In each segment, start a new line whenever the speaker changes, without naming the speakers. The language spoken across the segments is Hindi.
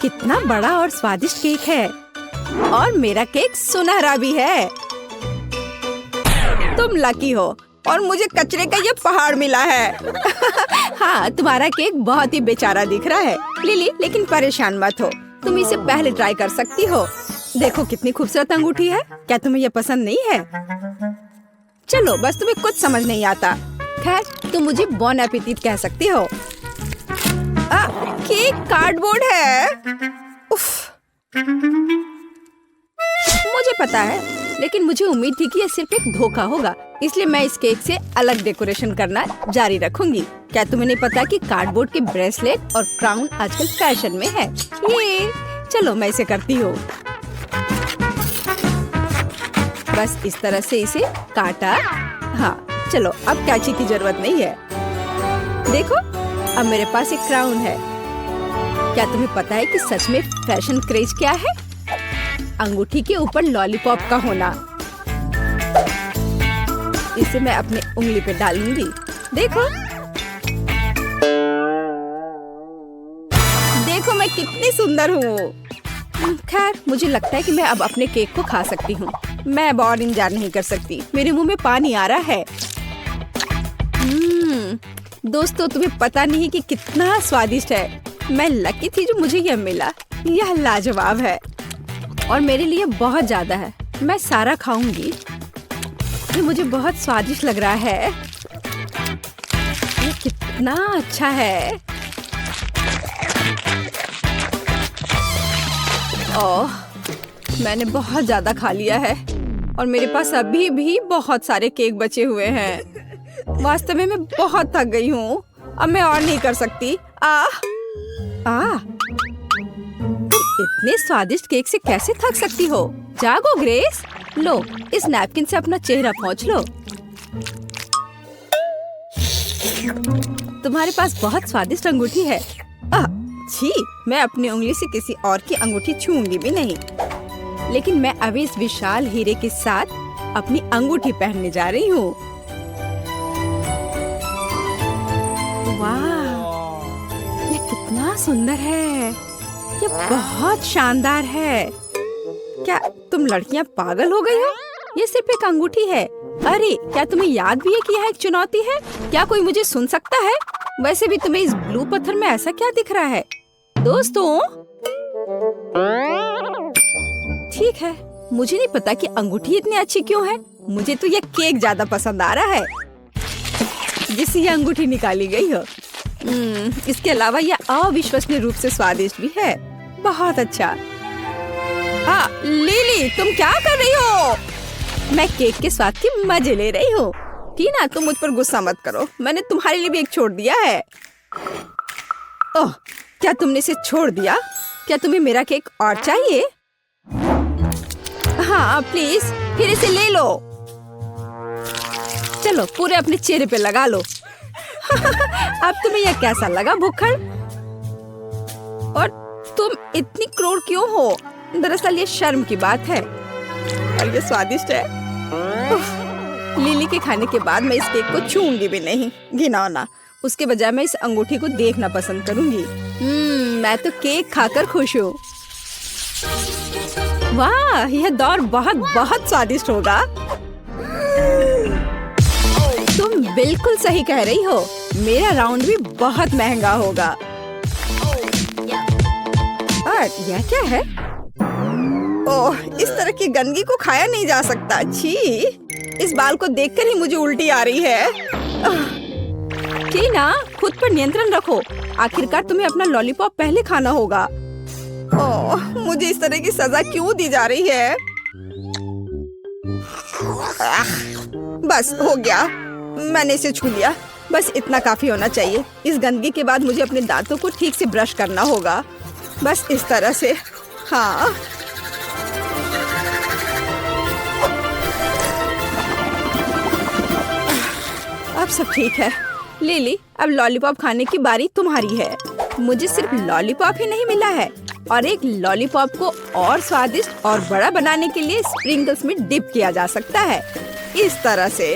कितना बड़ा और स्वादिष्ट केक है और मेरा केक सुनहरा भी है। तुम लकी हो और मुझे कचरे का ये पहाड़ मिला है। हाँ, तुम्हारा केक बहुत ही बेचारा दिख रहा है लिली, लेकिन परेशान मत हो, तुम इसे पहले ट्राई कर सकती हो। देखो कितनी खूबसूरत अंगूठी है, क्या तुम्हें ये पसंद नहीं है? चलो, बस तुम्हें कुछ समझ नहीं आता। खैर, तुम मुझे बॉन एपेटिट कह सकती हो। केक कार्डबोर्ड है। उफ। मुझे पता है, लेकिन मुझे उम्मीद थी कि ये सिर्फ एक धोखा होगा, इसलिए मैं इस केक से अलग डेकोरेशन करना जारी रखूंगी। क्या तुम्हें नहीं पता कि कार्डबोर्ड के ब्रेसलेट और क्राउन आजकल फैशन में है? ये चलो, मैं इसे करती हूँ। बस इस तरह से इसे काटा। हाँ, चलो, अब कैची की जरूरत नहीं है। देखो, अब मेरे पास एक क्राउन है। क्या तुम्हें पता है कि सच में फैशन क्रेज क्या है? अंगूठी के ऊपर लॉलीपॉप का होना। इसे मैं अपने उंगली पे डालूंगी। देखो, देखो मैं कितनी सुंदर हूँ। खैर, मुझे लगता है कि मैं अब अपने केक को खा सकती हूँ। मैं अब और इंतजार नहीं कर सकती, मेरे मुंह में पानी आ रहा है। दोस्तों, तुम्हें पता नहीं कि कितना स्वादिष्ट है। मैं लकी थी जो मुझे यह मिला। यह लाजवाब है और मेरे लिए बहुत ज्यादा है। मैं सारा खाऊंगी। ये मुझे बहुत स्वादिष्ट लग रहा है। ये कितना अच्छा है। ओह, मैंने बहुत ज्यादा खा लिया है और मेरे पास अभी भी बहुत सारे केक बचे हुए हैं। वास्तव में मैं बहुत थक गई हूँ। अब मैं और नहीं कर सकती। इतने स्वादिष्ट केक से कैसे थक सकती हो? जागो ग्रेस, लो इस नैपकिन से अपना चेहरा पोंछ लो। तुम्हारे पास बहुत स्वादिष्ट अंगूठी है। छी, मैं अपनी उंगली से किसी और की अंगूठी छूंगी भी नहीं। लेकिन मैं अभी इस विशाल हीरे के साथ अपनी अंगूठी पहनने जा रही हूँ। वाह, ये कितना सुंदर है। ये बहुत शानदार है। क्या तुम लड़कियां पागल हो गई हो? ये सिर्फ एक अंगूठी है। अरे, क्या तुम्हें याद भी है कि यह एक चुनौती है? क्या कोई मुझे सुन सकता है? वैसे भी तुम्हें इस ब्लू पत्थर में ऐसा क्या दिख रहा है? दोस्तों, ठीक है, मुझे नहीं पता कि अंगूठी इतनी अच्छी क्यों है। मुझे तो यह केक ज्यादा पसंद आ रहा है जिससे ये अंगूठी निकाली गई हो। इसके अलावा यह अविश्वसनीय रूप से स्वादिष्ट भी है। बहुत अच्छा। हाँ, लिली, तुम क्या कर रही हो? मैं केक के स्वाद की मजे ले रही हूँ। टीना, तुम मुझ पर गुस्सा मत करो, मैंने तुम्हारे लिए भी एक छोड़ दिया है। ओह, क्या तुमने इसे छोड़ दिया? क्या तुम्हें मेरा केक और चाहिए? हाँ प्लीज, फिर इसे ले लो। चलो, पूरे अपने चेहरे पे लगा लो। अब तुम्हें यह कैसा लगा भुक्खड़? और तुम इतनी क्रूर क्यों हो? दरअसल ये शर्म की बात है और ये स्वादिष्ट है। लिली के खाने के बाद मैं इस केक को छूंगी भी नहीं। घिनौना। उसके बजाय मैं इस अंगूठी को देखना पसंद करूंगी। मैं तो केक खाकर खुश हूँ। वाह, यह दौर बहुत बहुत स्वादिष्ट होगा। तुम बिल्कुल सही कह रही हो। मेरा राउंड भी बहुत महंगा होगा। और यह क्या है? ओह, इस तरह की गंदगी को खाया नहीं जा सकता। छी, इस बाल को देखकर ही मुझे उल्टी आ रही है। टीना, खुद पर नियंत्रण रखो। आखिरकार तुम्हें अपना लॉलीपॉप पहले खाना होगा। ओह, मुझे इस तरह की सजा क्यों दी जा रही है? बस हो गया, मैंने इसे छू लिया। बस इतना काफी होना चाहिए। इस गंदगी के बाद मुझे अपने दांतों को ठीक से ब्रश करना होगा। बस इस तरह से। हाँ, अब सब ठीक है। लिली, अब लॉलीपॉप खाने की बारी तुम्हारी है। मुझे सिर्फ लॉलीपॉप ही नहीं मिला है और एक लॉलीपॉप को और स्वादिष्ट और बड़ा बनाने के लिए स्प्रिंकल्स में डिप किया जा सकता है। इस तरह से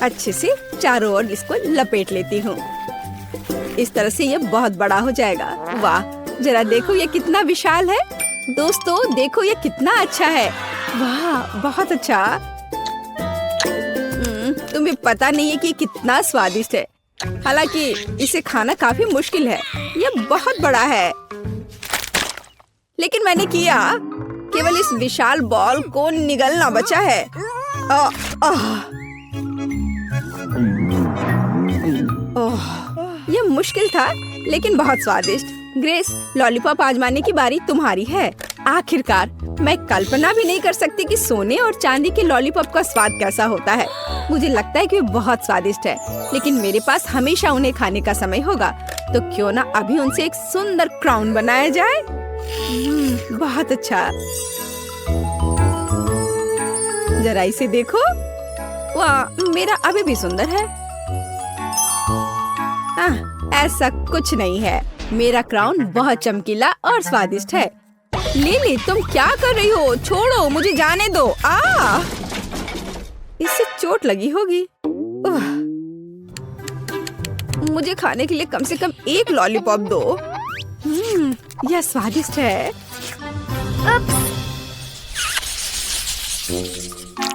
अच्छे से चारों ओर इसको लपेट लेती हूँ। इस तरह से ये बहुत बड़ा हो जाएगा। वाह, जरा देखो ये कितना विशाल है। दोस्तों देखो ये कितना अच्छा है। वाह बहुत अच्छा। तुम्हें पता नहीं है कि ये कितना स्वादिष्ट है। हालांकि इसे खाना काफी मुश्किल है। ये बहुत बड़ा है, लेकिन मैंने किया। केवल इस विशाल बॉल को निगलना बचा है। यह मुश्किल था लेकिन बहुत स्वादिष्ट। ग्रेस, लॉलीपॉप आजमाने की बारी तुम्हारी है। आखिरकार मैं कल्पना भी नहीं कर सकती कि सोने और चांदी के लॉलीपॉप का स्वाद कैसा होता है। मुझे लगता है कि वे बहुत स्वादिष्ट है, लेकिन मेरे पास हमेशा उन्हें खाने का समय होगा। तो क्यों ना अभी उनसे एक सुंदर क्राउन बनाया जाए। बहुत अच्छा। जरा इसे देखो। वाह, मेरा अभी भी सुंदर है। ऐसा कुछ नहीं है। मेरा क्राउन बहुत चमकीला और स्वादिष्ट है। लिली, तुम क्या कर रही हो? छोड़ो, मुझे जाने दो। इससे चोट लगी होगी। मुझे खाने के लिए कम से कम एक लॉलीपॉप दो। यह स्वादिष्ट है।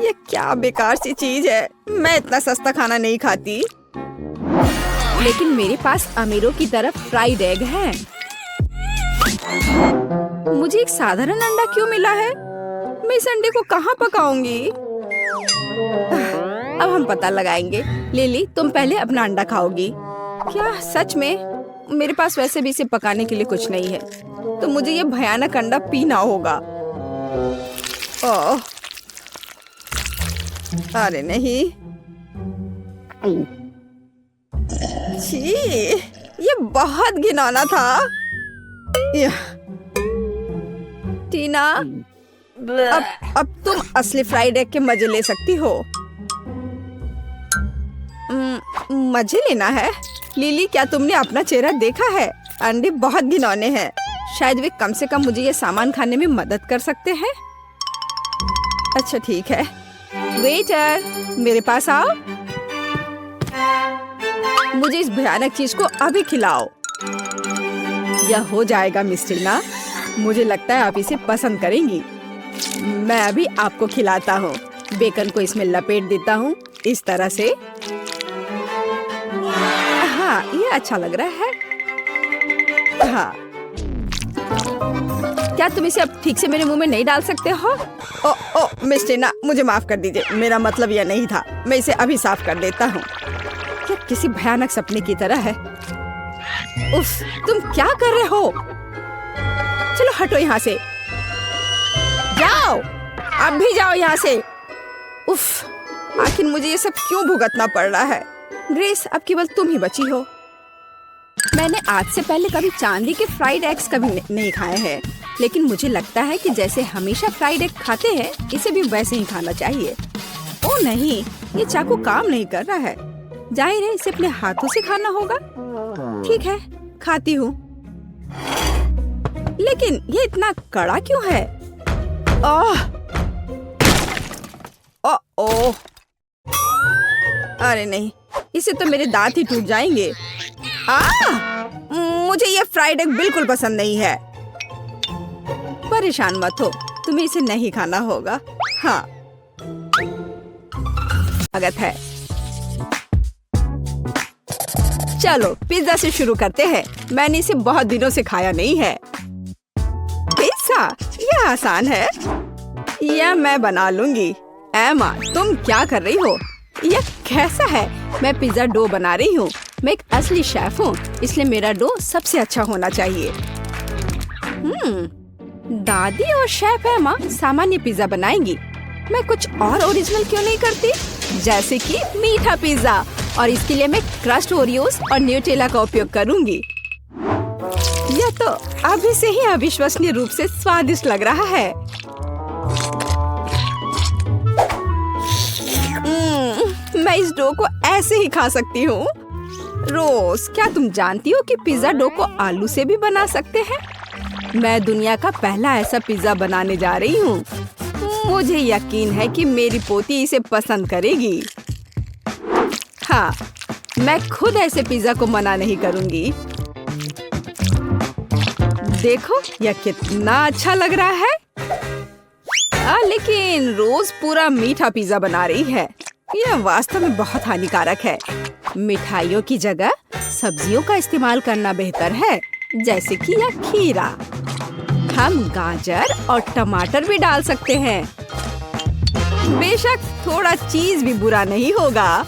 ये क्या बेकार सी चीज है। मैं इतना सस्ता खाना नहीं खाती। लेकिन मेरे पास अमीरों की तरफ फ्राइड एग है। मुझे एक साधारण अंडा क्यों मिला है? मैं इस अंडे को कहाँ पकाऊंगी? अब हम पता लगाएंगे। लिली, तुम पहले अपना अंडा खाओगी। क्या सच में? मेरे पास वैसे भी इसे पकाने के लिए कुछ नहीं है, तो मुझे ये भयानक अंडा पीना होगा। ओह, अरे नहीं। छी, ये बहुत घिनौना था। टीना, अब तुम असली फ्राइड एग के मजे ले सकती हो। मजे लेना है? लिली, क्या तुमने अपना चेहरा देखा है? अंडे बहुत घिनौने हैं। शायद वे कम से कम मुझे ये सामान खाने में मदद कर सकते हैं। अच्छा ठीक है। वेटर, मेरे पास आओ। मुझे इस भयानक चीज को अभी खिलाओ। यह हो जाएगा मिस टीना। मुझे लगता है आप इसे पसंद करेंगी। मैं अभी आपको खिलाता हूँ। बेकन को इसमें लपेट देता हूँ इस तरह से। हाँ, ये अच्छा लग रहा है। हाँ, क्या तुम इसे अब ठीक से मेरे मुंह में नहीं डाल सकते हो? ओ मिस टीना, मुझे माफ कर दीजिए। मेरा मतलब यह नहीं था। मैं इसे अभी साफ कर देता हूँ। क्या किसी भयानक सपने की तरह है। उफ, तुम क्या कर रहे हो? चलो हटो यहाँ से। जाओ, अब भी जाओ यहाँ से। उफ, आखिर मुझे ये सब क्यों भुगतना पड़ रहा है? ग्रेस, अब केवल तुम ही बची हो। मैंने आज से पहले कभी चांदी के फ्राइड एग्स कभी नहीं खाए हैं, लेकिन मुझे लगता है कि जैसे हमेशा फ्राइड एग खाते हैं, इसे भी वैसे ही खाना चाहिए। ओ नहीं, ये चाकू काम नहीं कर रहा है। जाहिर है इसे अपने हाथों से खाना होगा। ठीक है, खाती हूँ। लेकिन ये इतना कड़ा क्यों है? ओह, अरे नहीं, इसे तो मेरे दांत ही टूट जाएंगे। मुझे ये फ्राइड एग बिल्कुल पसंद नहीं है। परेशान मत हो, तुम्हें इसे नहीं खाना होगा। हाँ, स्वागत है। चलो पिज्जा से शुरू करते हैं। मैंने इसे बहुत दिनों से खाया नहीं है। पिज्जा, यह आसान है। यह मैं बना लूंगी। एमा, तुम क्या कर रही हो? यह कैसा है? मैं पिज्जा डो बना रही हूँ। मैं एक असली शेफ हूँ, इसलिए मेरा डो सबसे अच्छा होना चाहिए। दादी और शेफ एमा सामान्य पिज्जा बनाएंगी। मैं कुछ और ओरिजिनल क्यों नहीं करती? जैसे कि मीठा पिज्जा, और इसके लिए मैं क्रस्ट ओरियोस और न्यूटेला का उपयोग करूंगी। यह तो अभी से ही अविश्वसनीय रूप से स्वादिष्ट लग रहा है। मैं इस डो को ऐसे ही खा सकती हूँ। रोज, क्या तुम जानती हो कि पिज्जा डो को आलू से भी बना सकते हैं? मैं दुनिया का पहला ऐसा पिज्जा बनाने जा रही हूँ। मुझे यकीन है कि मेरी पोती इसे पसंद करेगी। हाँ, मैं खुद ऐसे पिज्जा को मना नहीं करूँगी। देखो यह कितना अच्छा लग रहा है। लेकिन रोज पूरा मीठा पिज्जा बना रही है। यह वास्तव में बहुत हानिकारक है। मिठाइयों की जगह सब्जियों का इस्तेमाल करना बेहतर है, जैसे कि यह खीरा। हम गाजर और टमाटर भी डाल सकते हैं। बेशक थोड़ा चीज भी बुरा नहीं होगा।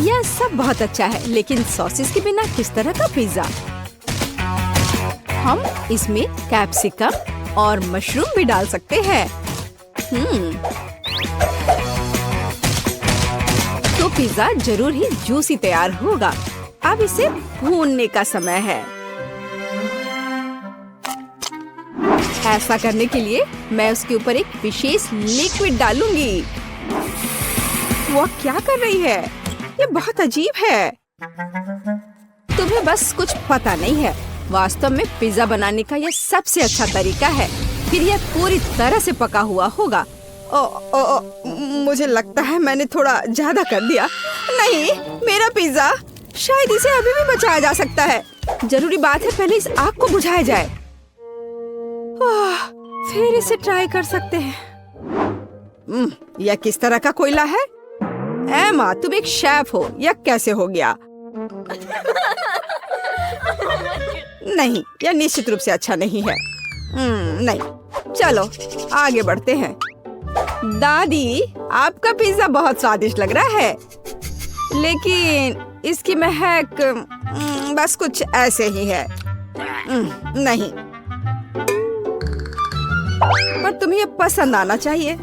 यह सब बहुत अच्छा है, लेकिन सॉसेस के बिना किस तरह का पिज्जा? हम इसमें कैप्सिकम और मशरूम भी डाल सकते हैं। तो पिज्जा जरूर ही जूसी तैयार होगा। अब इसे भूनने का समय है। ऐसा करने के लिए मैं उसके ऊपर एक विशेष लिक्विड डालूंगी। वो क्या कर रही है? ये बहुत अजीब है। तुम्हें बस कुछ पता नहीं है। वास्तव में पिज्जा बनाने का यह सबसे अच्छा तरीका है। फिर यह पूरी तरह से पका हुआ होगा। मुझे लगता है मैंने थोड़ा ज्यादा कर दिया। नहीं, मेरा पिज्जा, शायद इसे अभी भी बचाया जा सकता है। जरूरी बात है पहले इस आग को बुझाया जाए। फिर इसे ट्राई कर सकते हैं। यह किस तरह का कोयला है? एमा, तुम एक शेफ हो, यह कैसे हो गया? नहीं, यह निश्चित रूप से अच्छा नहीं है। नहीं, चलो आगे बढ़ते हैं। दादी, आपका पिज्जा बहुत स्वादिष्ट लग रहा है, लेकिन इसकी महक बस कुछ ऐसे ही है। नहीं, पर तुम्हें ये पसंद आना चाहिए।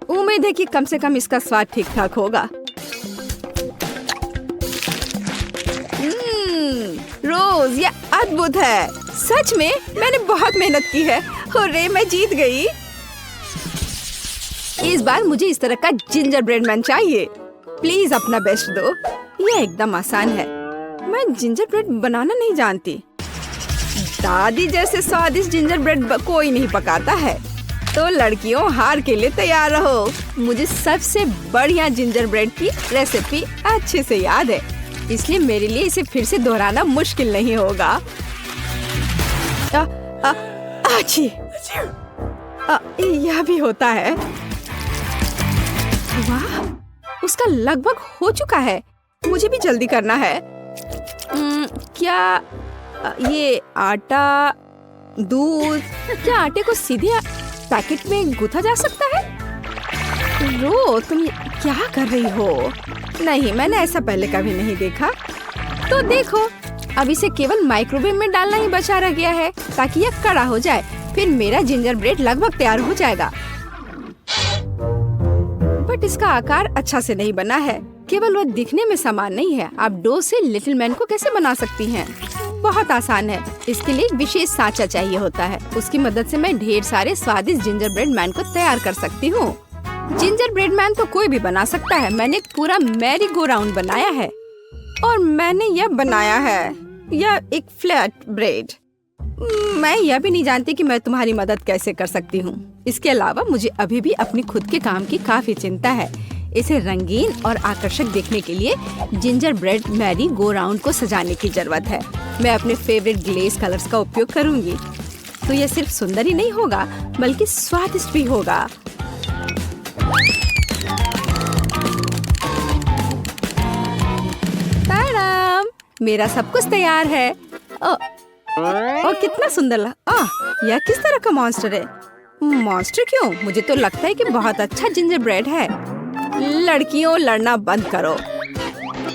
उम्मीद है कि कम से कम इसका स्वाद ठीक ठाक होगा। रोज, ये अद्भुत है। सच में मैंने बहुत मेहनत की है। हुर्रे, मैं जीत गई। इस बार मुझे इस तरह का जिंजर ब्रेड मैन चाहिए। प्लीज अपना बेस्ट दो। यह एकदम आसान है। मैं जिंजर ब्रेड बनाना नहीं जानती। दादी जैसे स्वादिष्ट जिंजर ब्रेड कोई नहीं पकाता है। तो लड़कियों, हार के लिए तैयार रहो। मुझे सबसे बढ़िया जिंजर ब्रेड की रेसिपी अच्छे से याद है, इसलिए मेरे लिए इसे फिर से दोहराना मुश्किल नहीं होगा। अच्छी, यह भी होता है। वाह, उसका लगभग हो चुका है। मुझे भी जल्दी करना है। क्या ये आटा, दूध, क्या आटे को सीधे पैकेट में गूंथा जा सकता है? रो, तुम क्या कर रही हो? नहीं, मैंने ऐसा पहले कभी नहीं देखा। तो देखो, अब इसे केवल माइक्रोवेव में डालना ही बचा रह गया है, ताकि यह कड़ा हो जाए। फिर मेरा जिंजर ब्रेड लगभग तैयार हो जाएगा। बट इसका आकार अच्छा से नहीं बना है। केवल वह दिखने में समान नहीं है। आप डो से लिटिल मैन को कैसे बना सकती हैं? बहुत आसान है। इसके लिए एक विशेष सांचा चाहिए होता है। उसकी मदद से मैं ढेर सारे स्वादिष्ट जिंजर ब्रेड मैन को तैयार कर सकती हूँ। जिंजर ब्रेड मैन तो कोई भी बना सकता है। मैंने एक पूरा मैरी गो राउंड बनाया है, और मैंने यह बनाया है, यह एक फ्लैट ब्रेड। मैं यह भी नहीं जानती कि मैं तुम्हारी मदद कैसे कर सकती हूँ। इसके अलावा मुझे अभी भी अपनी खुद के काम की काफी चिंता है। इसे रंगीन और आकर्षक देखने के लिए ginger bread merry go round को सजाने की जरूरत है। मैं अपने फेवरेट ग्लेज कलर्स का उपयोग करूंगी। तो यह सिर्फ सुंदर ही नहीं होगा, बल्कि स्वादिष्ट भी होगा। ताड़ाम, मेरा सब कुछ तैयार है। और कितना सुंदर यह किस तरह का मॉन्स्टर है? मॉन्स्टर क्यों? मुझे तो लगता है कि बहुत अच्छा जिंजर ब्रेड है। लड़कियों, लड़ना बंद करो।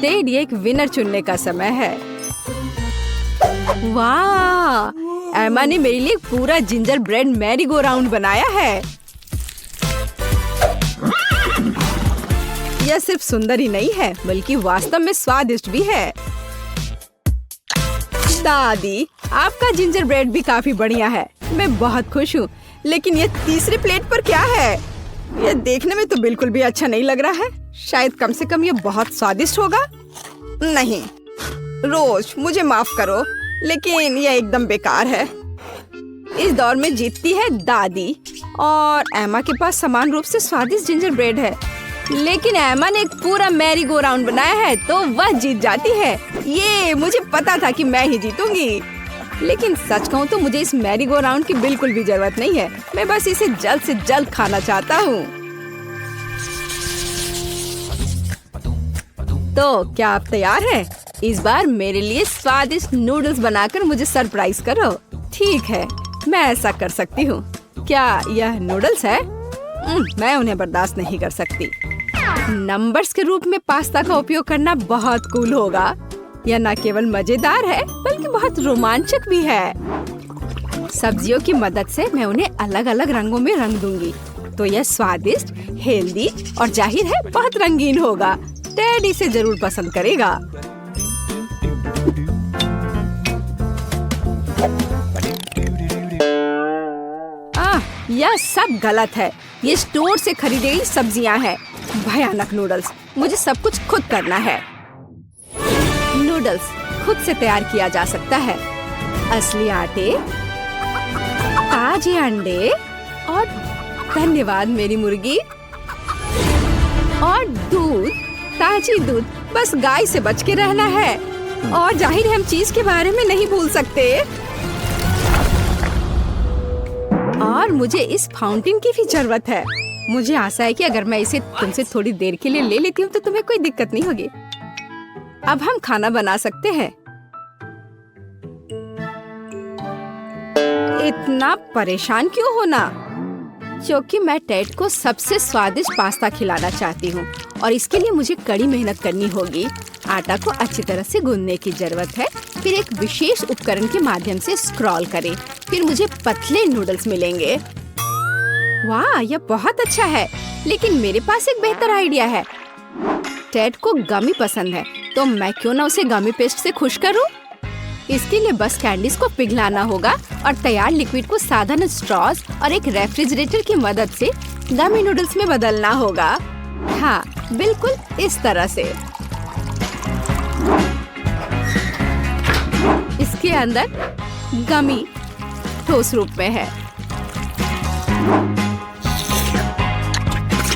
टेड, ये एक विनर चुनने का समय है। वाह, एमा ने मेरे लिए पूरा ginger bread merry go round बनाया है। यह सिर्फ सुंदर ही नहीं है, बल्कि वास्तव में स्वादिष्ट भी है। दादी, आपका जिंजर ब्रेड भी काफी बढ़िया है। मैं बहुत खुश हूँ। लेकिन ये तीसरी प्लेट पर क्या है? यह देखने में तो बिल्कुल भी अच्छा नहीं लग रहा है। शायद कम से कम ये बहुत स्वादिष्ट होगा। नहीं रोज, मुझे माफ करो, लेकिन यह एकदम बेकार है। इस दौर में जीतती है दादी, और एमा के पास समान रूप से स्वादिष्ट जिंजर ब्रेड है। लेकिन एमा ने एक पूरा मैरी गो राउंड बनाया है, तो वह जीत जाती है। ये मुझे पता था कि मैं ही जीतूंगी। लेकिन सच कहूँ तो मुझे इस मैरी गो राउंड की बिल्कुल भी जरूरत नहीं है। मैं बस इसे जल्द से जल्द खाना चाहता हूँ। तो क्या आप तैयार हैं? इस बार मेरे लिए स्वादिष्ट नूडल्स बनाकर मुझे सरप्राइज करो। ठीक है, मैं ऐसा कर सकती हूँ। क्या यह नूडल्स है? मैं उन्हें बर्दाश्त नहीं कर सकती। नंबर्स के रूप में पास्ता का उपयोग करना बहुत कूल होगा। यह न केवल मजेदार है बल्कि बहुत रोमांचक भी है। सब्जियों की मदद से मैं उन्हें अलग अलग रंगों में रंग दूंगी, तो यह स्वादिष्ट, हेल्दी और जाहिर है बहुत रंगीन होगा। टेड इसे जरूर पसंद करेगा। यह सब गलत है। ये स्टोर से खरीदी गई सब्जियां हैं। भयानक नूडल्स। मुझे सब कुछ खुद करना है। नूडल्स खुद से तैयार किया जा सकता है। असली आटे, ताजे अंडे और धन्यवाद मेरी मुर्गी, और दूध, ताजी दूध। बस गाय से बच के रहना है। और जाहिर है हम चीज के बारे में नहीं भूल सकते। और मुझे इस फाउंटेन की भी जरूरत है। मुझे आशा है कि अगर मैं इसे तुमसे थोड़ी देर के लिए ले लेती हूँ तो तुम्हें कोई दिक्कत नहीं होगी। अब हम खाना बना सकते हैं। इतना परेशान क्यों होना? क्योंकि मैं टेड को सबसे स्वादिष्ट पास्ता खिलाना चाहती हूँ और इसके लिए मुझे कड़ी मेहनत करनी होगी। आटा को अच्छी तरह से गूंदने की जरूरत है। फिर एक विशेष उपकरण के माध्यम से स्क्रॉल करें। फिर मुझे पतले नूडल्स मिलेंगे। वाह, यह बहुत अच्छा है। लेकिन मेरे पास एक बेहतर आइडिया है। टेड को गमी पसंद है, तो मैं क्यों ना उसे गमी पेस्ट से खुश करूं? इसके लिए बस कैंडीज को पिघलाना होगा और तैयार लिक्विड को साधारण स्ट्रॉज और एक रेफ्रिजरेटर की मदद से गमी नूडल्स में बदलना होगा। हाँ, बिल्कुल इस तरह से। इसके अंदर गमी ठोस रूप में है।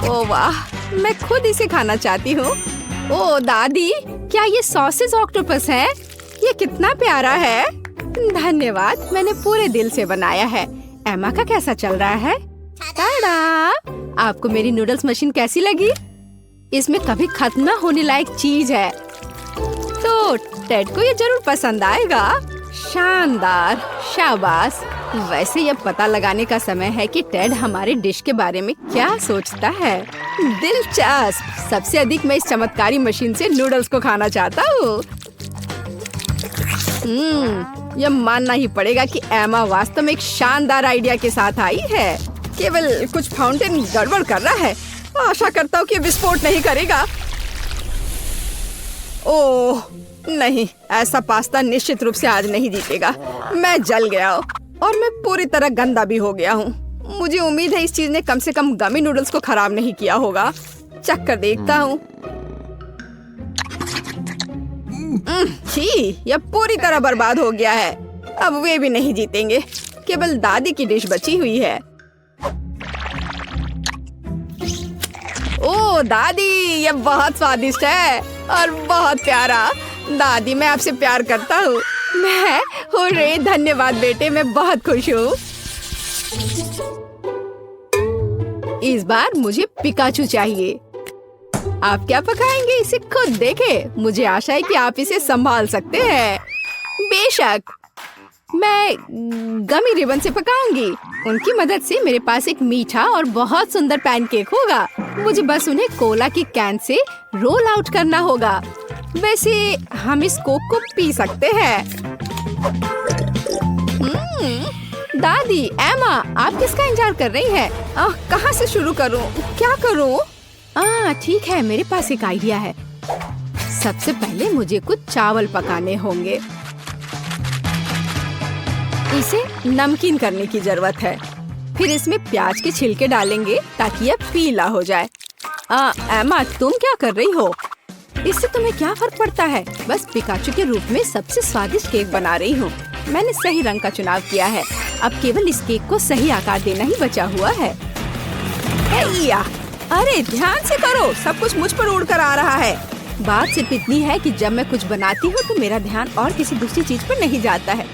ओह वाह, मैं खुद इसे खाना चाहती हूँ। ओह दादी, क्या ये सॉसेज ऑक्टोपस है? ये कितना प्यारा है। धन्यवाद, मैंने पूरे दिल से बनाया है। एमा का कैसा चल रहा है? टाडा! आपको मेरी नूडल्स मशीन कैसी लगी? इसमें कभी खत्म न होने लायक चीज है, तो टेड को ये जरूर पसंद आएगा। शानदार, शाबाश। वैसे ये पता लगाने का समय है कि टेड हमारे डिश के बारे में क्या सोचता है। दिलचस्प। सबसे अधिक मैं इस चमत्कारी मशीन से नूडल्स को खाना चाहता हूँ। यह मानना ही पड़ेगा कि एमा वास्तव में एक शानदार आइडिया के साथ आई है। केवल कुछ फाउंटेन गड़बड़ कर रहा है। आशा करता हूँ कि विस्फोट नहीं करेगा। ओह नहीं, ऐसा पास्ता निश्चित रूप से आज नहीं जीतेगा। मैं जल गया और मैं पूरी तरह गंदा भी हो गया हूँ। मुझे उम्मीद है इस चीज ने कम से कम गमी नूडल्स को खराब नहीं किया होगा। चख कर देखता हूँ। छी, यह पूरी तरह बर्बाद हो गया है। अब वे भी नहीं जीतेंगे। केवल दादी की डिश बची हुई है। ओह दादी, यह बहुत स्वादिष्ट है और बहुत प्यारा। दादी, मैं आपसे प्यार करता हूँ। मैं हो रे, धन्यवाद बेटे, मैं बहुत खुश हूँ। इस बार मुझे पिकाचू चाहिए। आप क्या पकाएंगे इसे खुद देखें। मुझे आशा है कि आप इसे संभाल सकते हैं। बेशक, मैं गमी रिबन से पकाऊंगी। उनकी मदद से मेरे पास एक मीठा और बहुत सुंदर पैनकेक होगा। मुझे बस उन्हें कोला की कैन से रोल आउट करना होगा। वैसे हम इस कोक को पी सकते हैं। दादी, एमा, आप किसका इंतजार कर रही हैं? कहाँ से शुरू करूँ? क्या करूँ? ठीक है, मेरे पास एक आइडिया है। सबसे पहले मुझे कुछ चावल पकाने होंगे। इसे नमकीन करने की जरूरत है। फिर इसमें प्याज के छिलके डालेंगे ताकि यह पीला हो जाए। एमा, तुम क्या कर रही हो? इससे तुम्हें क्या फर्क पड़ता है? बस पिकाचू के रूप में सबसे स्वादिष्ट केक बना रही हूँ। मैंने सही रंग का चुनाव किया है। अब केवल इस केक को सही आकार देना ही बचा हुआ है। अरे ध्यान से करो, सब कुछ मुझ पर उड़ कर आ रहा है। बात सिर्फ इतनी है कि जब मैं कुछ बनाती हूँ तो मेरा ध्यान और किसी दूसरी चीज पर नहीं जाता है।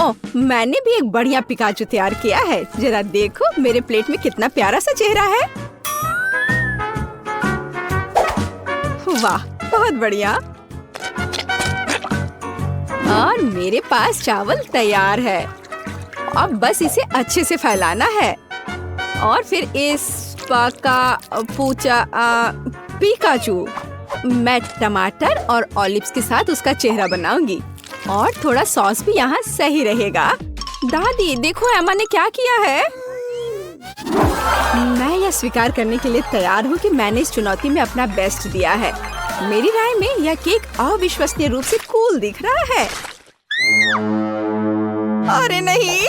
ओह, मैंने भी एक बढ़िया पिकाचू तैयार किया है। जरा देखो मेरे प्लेट में कितना प्यारा सा चेहरा है। वाह, बहुत बढ़िया। और मेरे पास चावल तैयार है। अब बस इसे अच्छे से फैलाना है और फिर इस पिकाचू मैं टमाटर और ऑलिव्स के साथ उसका चेहरा बनाऊंगी और थोड़ा सॉस भी यहाँ सही रहेगा। दादी देखो एमा ने क्या किया है। मैं यह स्वीकार करने के लिए तैयार हूँ कि मैंने इस चुनौती में अपना बेस्ट दिया है। मेरी राय में यह केक अविश्वसनीय रूप से कूल दिख रहा है। अरे नहीं,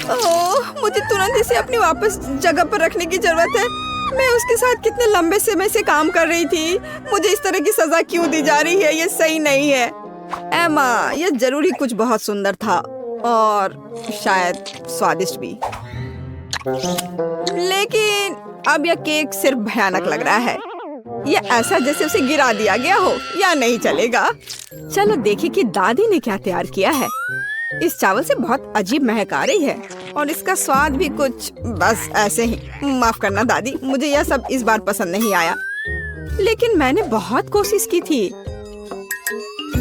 ओह, मुझे तुरंत इसे अपनी वापस जगह पर रखने की जरूरत है। मैं उसके साथ कितने लंबे समय से काम कर रही थी। मुझे इस तरह की सजा क्यों दी जा रही है? ये सही नहीं है। एमा, यह जरूर ही कुछ बहुत सुंदर था और शायद स्वादिष्ट भी, लेकिन अब यह केक सिर्फ भयानक लग रहा है। यह ऐसा जैसे उसे गिरा दिया गया हो। या नहीं चलेगा। चलो देखें कि दादी ने क्या तैयार किया है। इस चावल से बहुत अजीब महक आ रही है और इसका स्वाद भी कुछ बस ऐसे ही। माफ करना दादी, मुझे यह सब इस बार पसंद नहीं आया, लेकिन मैंने बहुत कोशिश की थी।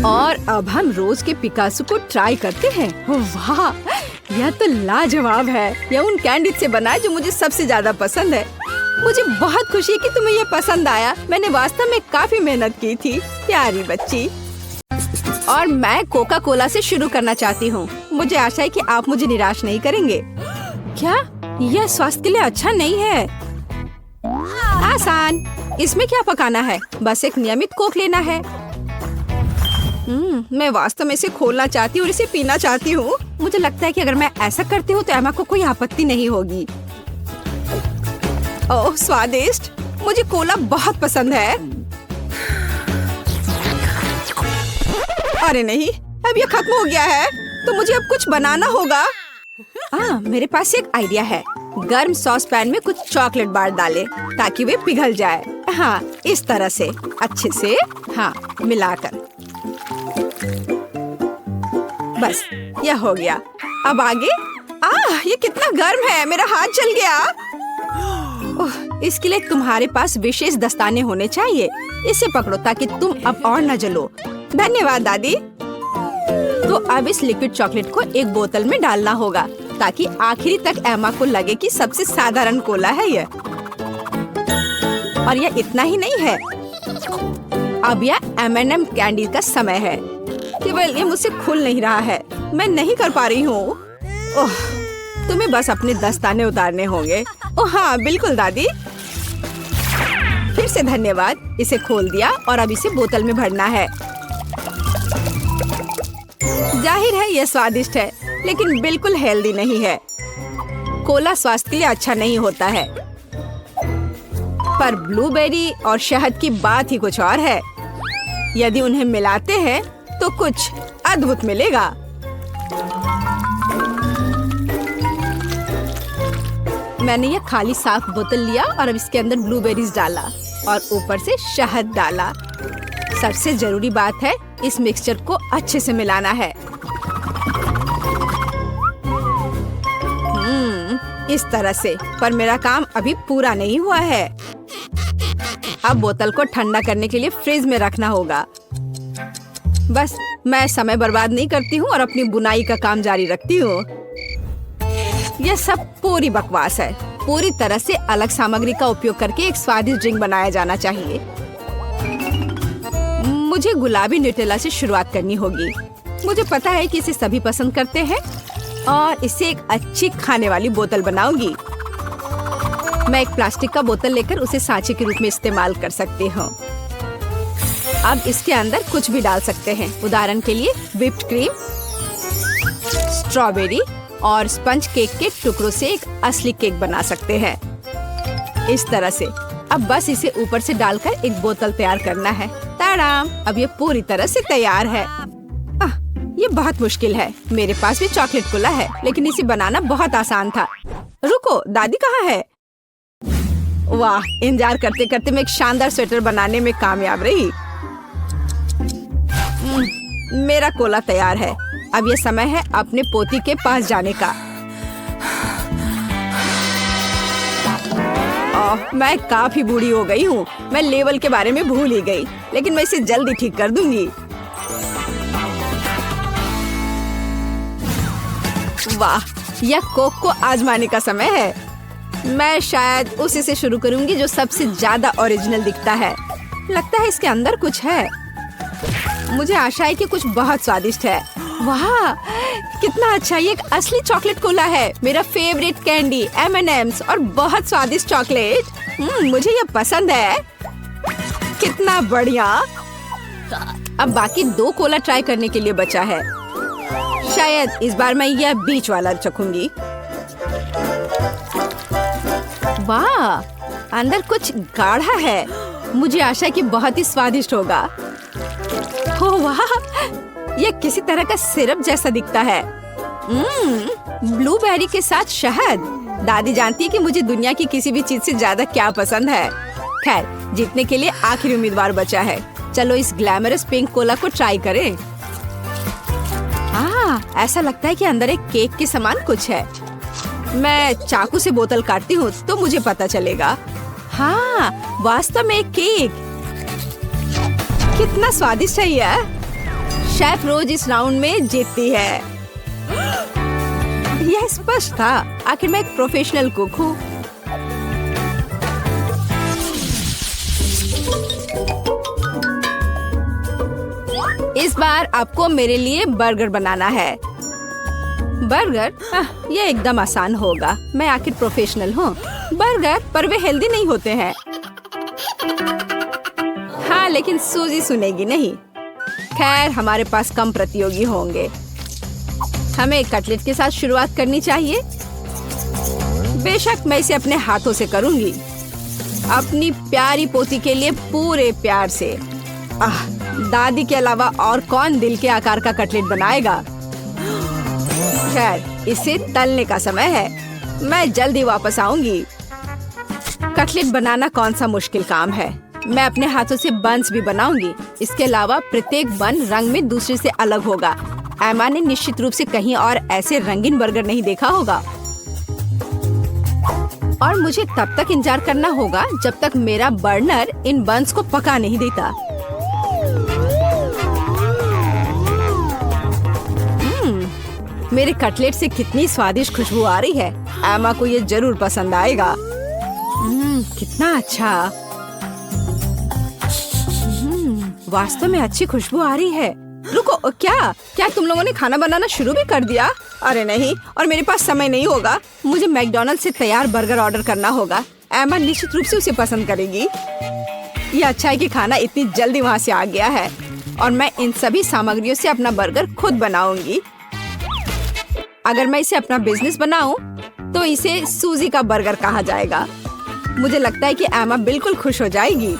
और अब हम रोज के पिकासो को ट्राई करते हैं। वाह, यह तो लाजवाब है। यह उन कैंडीज से बना है जो मुझे सबसे ज्यादा पसंद है। मुझे बहुत खुशी है कि तुम्हें यह पसंद आया। मैंने वास्तव में काफी मेहनत की थी, प्यारी बच्ची। और मैं कोका कोला से शुरू करना चाहती हूँ। मुझे आशा है कि आप मुझे निराश नहीं करेंगे। क्या यह स्वास्थ्य के लिए अच्छा नहीं है? आसान। इसमें क्या पकाना है? बस एक नियमित कोक लेना है। मैं वास्तव में इसे खोलना चाहती हूँ और इसे पीना चाहती हूँ। मुझे लगता है कि अगर मैं ऐसा करती हूँ तो एमा को कोई आपत्ति नहीं होगी। ओह, स्वादिष्ट। मुझे कोला बहुत पसंद है। अरे नहीं, अब ये खत्म हो गया है तो मुझे अब कुछ बनाना होगा। मेरे पास एक आइडिया है। गर्म सॉस पैन में कुछ चॉकलेट बार डालें ताकि वे पिघल जाए। हाँ, इस तरह से अच्छे से मिलाकर। बस यह हो गया। अब आगे। ये कितना गर्म है, मेरा हाथ जल गया। इसके लिए तुम्हारे पास विशेष दस्ताने होने चाहिए। इसे पकड़ो ताकि तुम अब और न जलो। धन्यवाद दादी। तो अब इस लिक्विड चॉकलेट को एक बोतल में डालना होगा ताकि आखिरी तक एमा को लगे कि सबसे साधारण कोला है यह। और यह इतना ही नहीं है। अब यह M&M कैंडी का समय है। केवल ये मुझसे खुल नहीं रहा है। मैं नहीं कर पा रही हूँ। तुम्हें बस अपने दस्ताने उतारने होंगे। ओह हाँ, बिल्कुल दादी। फिर से धन्यवाद। इसे खोल दिया और अब इसे बोतल में भरना है। जाहिर है यह स्वादिष्ट है, लेकिन बिल्कुल हेल्दी नहीं है। कोला स्वास्थ्य के लिए अच्छा नहीं होता है, पर ब्लूबेरी और शहद की बात ही कुछ और है। यदि उन्हें मिलाते हैं तो कुछ अद्भुत मिलेगा। मैंने यह खाली साफ बोतल लिया और अब इसके अंदर ब्लूबेरीज डाला और ऊपर से शहद डाला। सबसे जरूरी बात है, इस मिक्सचर को अच्छे से मिलाना है। इस तरह से। पर मेरा काम अभी पूरा नहीं हुआ है। अब बोतल को ठंडा करने के लिए फ्रिज में रखना होगा। बस मैं समय बर्बाद नहीं करती हूँ और अपनी बुनाई का काम जारी रखती हूँ। यह सब पूरी बकवास है। पूरी तरह से अलग सामग्री का उपयोग करके एक स्वादिष्ट ड्रिंक बनाया जाना चाहिए। मुझे गुलाबी न्यूटेला से शुरुआत करनी होगी। मुझे पता है कि इसे सभी पसंद करते हैं और इसे एक अच्छी खाने वाली बोतल बनाऊंगी। मैं एक प्लास्टिक का बोतल लेकर उसे सांचे के रूप में इस्तेमाल कर सकती हूँ। अब इसके अंदर कुछ भी डाल सकते हैं। उदाहरण के लिए व्हिप्ड क्रीम, स्ट्रॉबेरी और स्पंज केक के टुकड़ों से एक असली केक बना सकते हैं। इस तरह से। अब बस इसे ऊपर से डालकर एक बोतल तैयार करना है। ताराम! अब ये पूरी तरह से तैयार है। ये बहुत मुश्किल है। मेरे पास भी चॉकलेट कोला है, लेकिन इसे बनाना बहुत आसान था। रुको, दादी कहाँ है? वाह, इंतजार करते करते मैं एक शानदार स्वेटर बनाने में कामयाब रही। मेरा कोला तैयार है। अब ये समय है अपने पोती के पास जाने का। मैं काफी बूढ़ी हो गई हूँ। मैं लेवल के बारे में भूल ही गई, लेकिन मैं इसे जल्दी ठीक कर दूंगी। वाह, यह कोक को आजमाने का समय है। मैं शायद उसी से शुरू करूंगी जो सबसे ज्यादा ओरिजिनल दिखता है। लगता है इसके अंदर कुछ है। मुझे आशा है कि कुछ बहुत स्वादिष्ट है। वाह, कितना अच्छा! ये एक असली चॉकलेट कोला है। मेरा फेवरेट कैंडी M&M's और बहुत स्वादिष्ट चॉकलेट। मुझे ये पसंद है। कितना बढ़िया! अब बाकी 2 कोला ट्राई करने के लिए बचा है। शायद इस बार मैं यह बीच वाला चखूंगी। वाह, अंदर कुछ गाढ़ा है। मुझे आशा है कि बहुत ही स्वादिष्ट होगा। ओह वाह, यह किसी तरह का सिरप जैसा दिखता है। ब्लूबेरी के साथ शहद। दादी जानती है कि मुझे दुनिया की किसी भी चीज से ज्यादा क्या पसंद है। खैर, जीतने के लिए आखिरी उम्मीदवार बचा है। चलो इस ग्लैमरस पिंक कोला को ट्राई करें। ऐसा लगता है कि अंदर एक केक के समान कुछ है। मैं चाकू से बोतल काटती हूँ तो मुझे पता चलेगा। हाँ, वास्तव में एक केक। कितना स्वादिष्ट है यह। शेफ रोज इस राउंड में जीतती है। यह स्पष्ट था। आखिर मैं एक प्रोफेशनल कुक हूँ। इस बार आपको मेरे लिए बर्गर बनाना है। बर्गर? यह एकदम आसान होगा। मैं आखिर प्रोफेशनल हूँ। बर्गर, पर वे हेल्दी नहीं होते हैं। हाँ, लेकिन सूजी सुनेगी नहीं। खैर, हमारे पास कम प्रतियोगी होंगे। हमें कटलेट के साथ शुरुआत करनी चाहिए। बेशक मैं इसे अपने हाथों से करूंगी, अपनी प्यारी पोती के लिए पूरे प्यार से। दादी के अलावा और कौन दिल के आकार का कटलेट बनाएगा। खैर, इसे तलने का समय है। मैं जल्दी वापस आऊंगी। कटलेट बनाना कौन सा मुश्किल काम है। मैं अपने हाथों से बन्स भी बनाऊंगी। इसके अलावा प्रत्येक बन रंग में दूसरे से अलग होगा। एमा ने निश्चित रूप से कहीं और ऐसे रंगीन बर्गर नहीं देखा होगा। और मुझे तब तक इंतजार करना होगा जब तक मेरा बर्नर इन बन्स को पका नहीं देता। मेरे कटलेट से कितनी स्वादिष्ट खुशबू आ रही है। एमा को ये जरूर पसंद आएगा। कितना अच्छा। वास्तव में अच्छी खुशबू आ रही है। रुको, क्या तुम लोगों ने खाना बनाना शुरू भी कर दिया? अरे नहीं, और मेरे पास समय नहीं होगा। मुझे मैकडॉनल्ड से तैयार बर्गर ऑर्डर करना होगा। एमा निश्चित रूप से उसे पसंद करेगी। ये अच्छा है कि खाना इतनी जल्दी वहाँ से आ गया है और मैं इन सभी सामग्रियों से अपना बर्गर खुद बनाऊंगी। अगर मैं इसे अपना बिजनेस बनाऊं तो इसे सूजी का बर्गर कहा जाएगा। मुझे लगता है कि एमा बिल्कुल खुश हो जाएगी।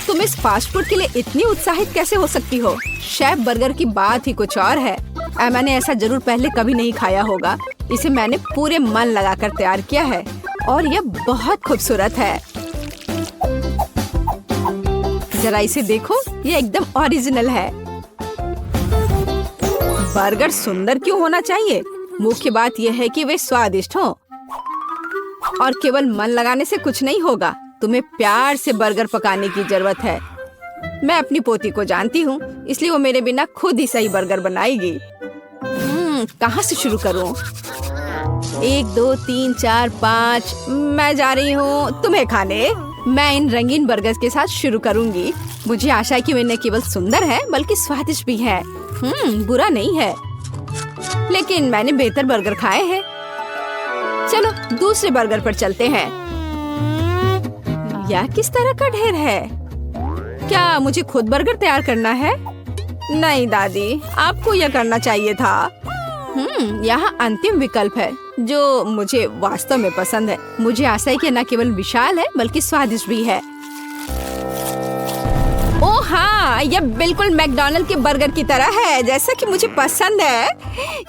तुम इस फास्ट फूड के लिए इतनी उत्साहित कैसे हो सकती हो? शेफ बर्गर की बात ही कुछ और है। एमा ने ऐसा जरूर पहले कभी नहीं खाया होगा। इसे मैंने पूरे मन लगाकर तैयार किया है और यह बहुत खूबसूरत है। जरा इसे देखो, ये एकदम ओरिजिनल है। बर्गर सुंदर क्यों होना चाहिए? मुख्य बात यह है कि वे स्वादिष्ट हों। और केवल मन लगाने से कुछ नहीं होगा। तुम्हें प्यार से बर्गर पकाने की जरूरत है। मैं अपनी पोती को जानती हूँ, इसलिए वो मेरे बिना खुद ही सही बर्गर बनाएगी। कहाँ से शुरू करूँ? 1 2 3 4 5 मैं जा रही हूँ तुम्हें खाने। मैं इन रंगीन बर्गर्स के साथ शुरू करूंगी। मुझे आशा है कि वे न केवल सुंदर है बल्कि स्वादिष्ट भी है। बुरा नहीं है, लेकिन मैंने बेहतर बर्गर खाए हैं। चलो दूसरे बर्गर पर चलते हैं। यह किस तरह का ढेर है? क्या मुझे खुद बर्गर तैयार करना है? नहीं दादी, आपको यह करना चाहिए था। यहाँ अंतिम विकल्प है जो मुझे वास्तव में पसंद है। मुझे आशा है कि न केवल विशाल है बल्कि स्वादिष्ट भी है। ओह हाँ, यह बिल्कुल मैकडॉनल्ड के बर्गर की तरह है, जैसा कि मुझे पसंद है।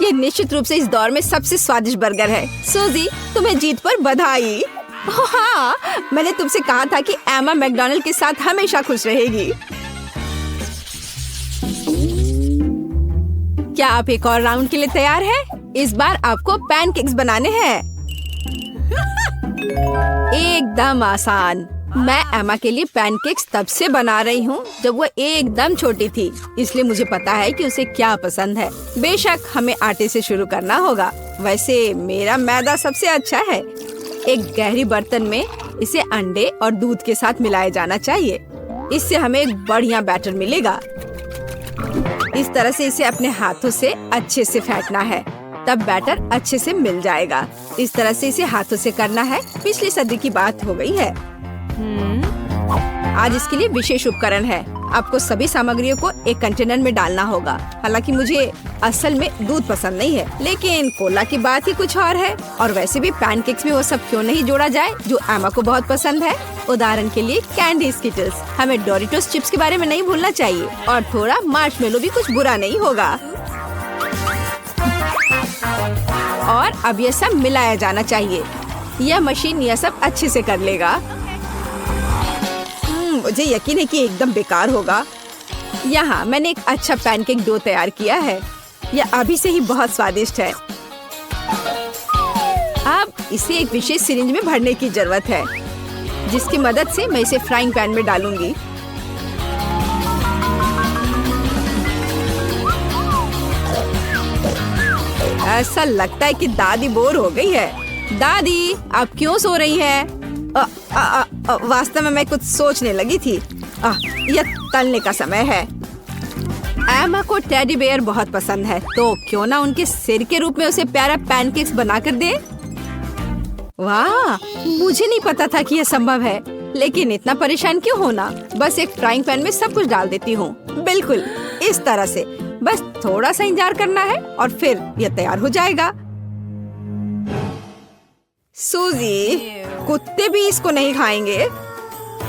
यह निश्चित रूप से इस दौर में सबसे स्वादिष्ट बर्गर है। सूजी, तुम्हें जीत पर बधाई। ओह हाँ, मैंने तुमसे कहा था कि एमा मैकडॉनल्ड के साथ हमेशा खुश रहेगी। क्या आप एक और राउंड के लिए तैयार हैं? इस बार आपको पैनकेक्स बनाने हैं। एकदम आसान। मैं एमा के लिए पैनकेक्स तब से बना रही हूँ जब वो एकदम छोटी थी, इसलिए मुझे पता है कि उसे क्या पसंद है। बेशक हमें आटे से शुरू करना होगा। वैसे मेरा मैदा सबसे अच्छा है। एक गहरी बर्तन में इसे अंडे और दूध के साथ मिलाया जाना चाहिए। इससे हमें एक बढ़िया बैटर मिलेगा। इस तरह से इसे अपने हाथों से अच्छे से फेंटना है, तब बैटर अच्छे से मिल जाएगा। इस तरह से इसे हाथों से करना है। पिछली सदी की बात हो गई है। आज इसके लिए विशेष उपकरण है। आपको सभी सामग्रियों को एक कंटेनर में डालना होगा। हालांकि मुझे असल में दूध पसंद नहीं है, लेकिन कोला की बात ही कुछ और है। और वैसे भी पैनकेक्स में वो सब क्यों नहीं जोड़ा जाए जो एमा को बहुत पसंद है। उदाहरण के लिए कैंडी स्किटल्स। हमें डोरिटोस चिप्स के बारे में नहीं भूलना चाहिए, और थोड़ा मार्शमेलो भी कुछ बुरा नहीं होगा। और अब यह सब मिलाया जाना चाहिए। यह मशीन यह सब अच्छे से कर लेगा। मुझे यकीन है कि एकदम बेकार होगा। यहाँ मैंने एक अच्छा पैनकेक डो तैयार किया है। यह अभी से ही बहुत स्वादिष्ट है। अब इसे एक विशेष सिरिंज में भरने की जरूरत है, जिसकी मदद से मैं इसे फ्राइंग पैन में डालूंगी। ऐसा लगता है कि दादी बोर हो गई है। दादी, आप क्यों सो रही हैं? वास्तव में मैं कुछ सोचने लगी थी। यह तलने का समय है। एमा को टेडी बेयर बहुत पसंद है, तो क्यों ना उनके सिर के रूप में उसे प्यारा पैनकेक्स बनाकर दे। वाह, मुझे नहीं पता था कि यह संभव है, लेकिन इतना परेशान क्यों होना। बस एक फ्राइंग पैन में सब कुछ डाल देती हूँ। बिल्कुल इस तरह से। बस थोड़ा सा इंतजार करना है और फिर यह तैयार हो जाएगा। सूजी, कुत्ते भी इसको नहीं खाएंगे।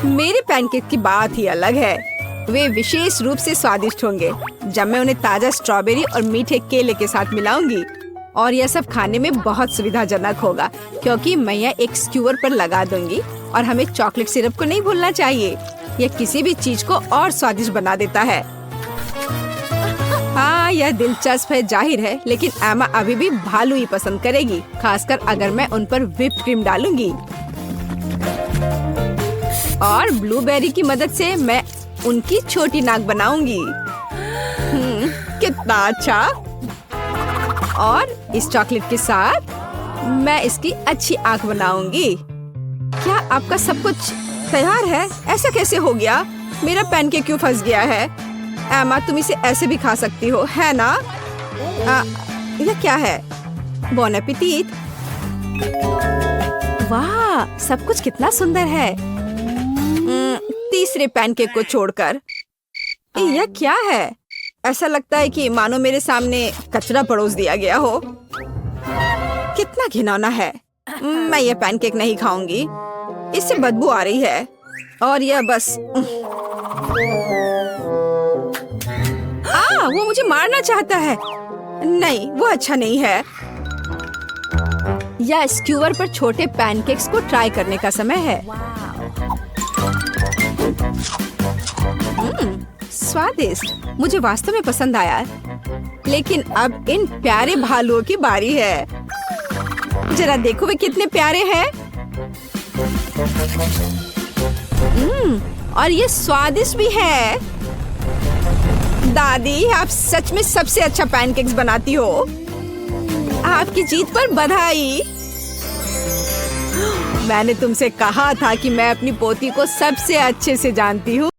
मेरे पैनकेक की बात ही अलग है। वे विशेष रूप से स्वादिष्ट होंगे जब मैं उन्हें ताजा स्ट्रॉबेरी और मीठे केले के साथ मिलाऊंगी। और यह सब खाने में बहुत सुविधाजनक होगा, क्योंकि मैं यह एक स्क्यूअर पर लगा दूंगी। और हमें चॉकलेट सिरप को नहीं भूलना चाहिए। यह किसी भी चीज को और स्वादिष्ट बना देता है। हाँ, यह दिलचस्प है जाहिर है, लेकिन एमा अभी भी भालू ही पसंद करेगी, खासकर अगर मैं उन पर व्हिप्ड क्रीम डालूंगी। और ब्लूबेरी की मदद से मैं उनकी छोटी नाक बनाऊंगी। कितना अच्छा। और इस चॉकलेट के साथ मैं इसकी अच्छी आंख बनाऊंगी। क्या आपका सब कुछ तैयार है? ऐसा कैसे हो गया? मेरा पैनकेक क्यों फंस गया है? एमा, तुम इसे ऐसे भी खा सकती हो, है ना? यह क्या है? बॉन एपेटिट। वाह, सब कुछ कितना सुंदर है। तीसरे पैनकेक को छोड़कर। यह क्या है? ऐसा लगता है कि मानो मेरे सामने कचरा परोस दिया गया हो। कितना घिनौना है। मैं यह पैनकेक नहीं खाऊंगी। इससे बदबू आ रही है। और यह बस वो मुझे मारना चाहता है। नहीं, वो अच्छा नहीं है। या स्क्यूअर पर छोटे पैनकेक्स को ट्राई करने का समय है। स्वादिष्ट, मुझे वास्तव में पसंद आया। लेकिन अब इन प्यारे भालुओं की बारी है। जरा देखो वे कितने प्यारे हैं। और ये स्वादिष्ट भी है। दादी, आप सच में सबसे अच्छा पैनकेक्स बनाती हो। आपकी जीत पर बधाई। मैंने तुमसे कहा था कि मैं अपनी पोती को सबसे अच्छे से जानती हूँ।